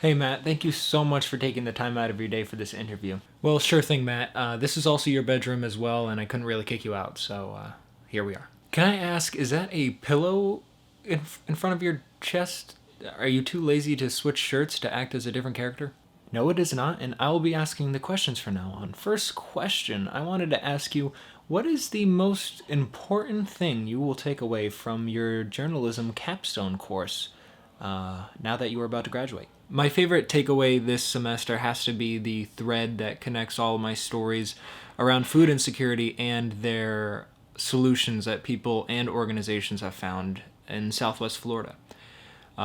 Hey Matt, thank you so much for taking the time out of your day for this interview. Well, sure thing, Matt. This is also your bedroom as well, and I couldn't really kick you out, so here we are. Can I ask, is that a pillow in front of your chest? Are you too lazy to switch shirts to act as a different character? No, it is not, and I will be asking the questions from now on. First question, I wanted to ask you, what is the most important thing you will take away from your journalism capstone course now that you are about to graduate? My favorite takeaway this semester has to be the thread that connects all of my stories around food insecurity and their solutions that people and organizations have found in Southwest Florida.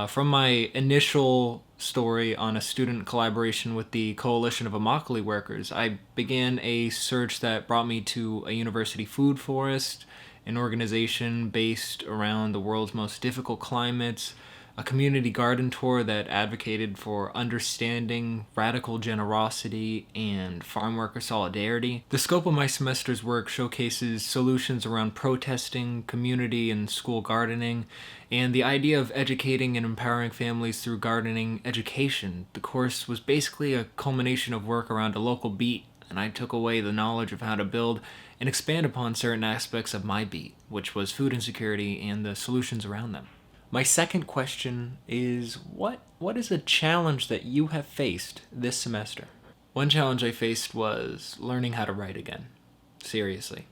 From my initial story on a student collaboration with the Coalition of Immokalee Workers, I began a search that brought me to a university food forest, an organization based around the world's most difficult climates, a community garden tour that advocated for understanding, radical generosity, and farm worker solidarity. The scope of my semester's work showcases solutions around protesting, community and school gardening, and the idea of educating and empowering families through gardening education. The course was basically a culmination of work around a local beat, and I took away the knowledge of how to build and expand upon certain aspects of my beat, which was food insecurity and the solutions around them. My second question is what is a challenge that you have faced this semester? One challenge I faced was learning how to write again. Seriously.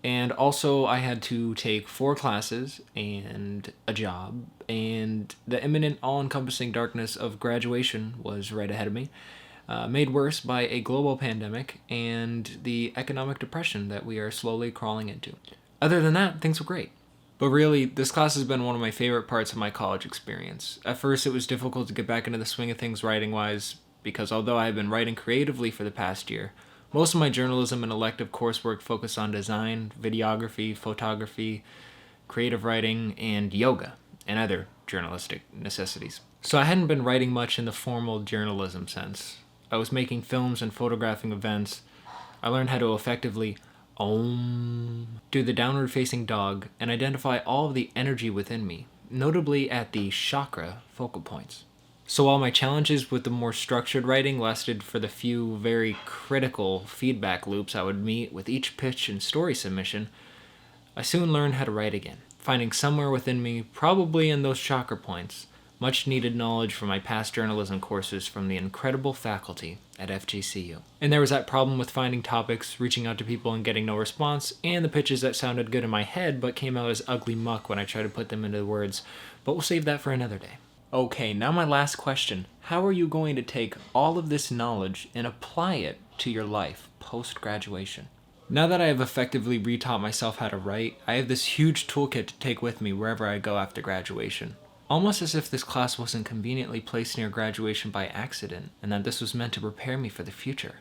And also I had to take 4 classes and a job, and the imminent all-encompassing darkness of graduation was right ahead of me, made worse by a global pandemic and the economic depression that we are slowly crawling into. Other than that, things were great. But really, this class has been one of my favorite parts of my college experience. At first, it was difficult to get back into the swing of things writing-wise, because although I had been writing creatively for the past year, most of my journalism and elective coursework focused on design, videography, photography, creative writing, and yoga, and other journalistic necessities. So I hadn't been writing much in the formal journalism sense. I was making films and photographing events. I learned how to effectively do the downward facing dog and identify all of the energy within me, notably at the chakra focal points. So while my challenges with the more structured writing lasted for the few very critical feedback loops I would meet with each pitch and story submission, I soon learned how to write again, finding somewhere within me, probably in those chakra points, much needed knowledge from my past journalism courses from the incredible faculty at FGCU. And there was that problem with finding topics, reaching out to people and getting no response, and the pitches that sounded good in my head but came out as ugly muck when I tried to put them into words. But we'll save that for another day. Okay, now my last question. How are you going to take all of this knowledge and apply it to your life post-graduation? Now that I have effectively retaught myself how to write, I have this huge toolkit to take with me wherever I go after graduation. Almost as if this class wasn't conveniently placed near graduation by accident, and that this was meant to prepare me for the future.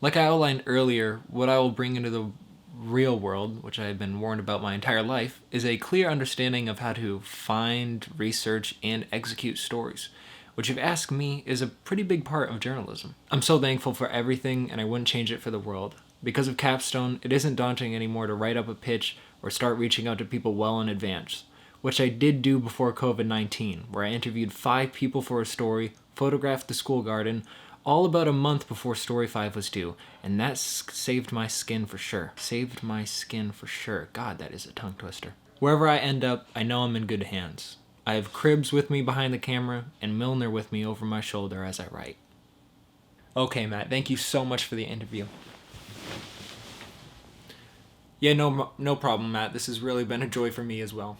Like I outlined earlier, what I will bring into the real world, which I have been warned about my entire life, is a clear understanding of how to find, research, and execute stories, which if you ask me, is a pretty big part of journalism. I'm so thankful for everything, and I wouldn't change it for the world. Because of Capstone, it isn't daunting anymore to write up a pitch or start reaching out to people well in advance, which I did do before COVID-19, where I interviewed 5 people for a story, photographed the school garden, all about a month before Story 5 was due, and that saved my skin for sure. Saved my skin for sure. God, that is a tongue twister. Wherever I end up, I know I'm in good hands. I have Cribs with me behind the camera, and Milner with me over my shoulder as I write. Okay, Matt, thank you so much for the interview. Yeah, no problem, Matt. This has really been a joy for me as well.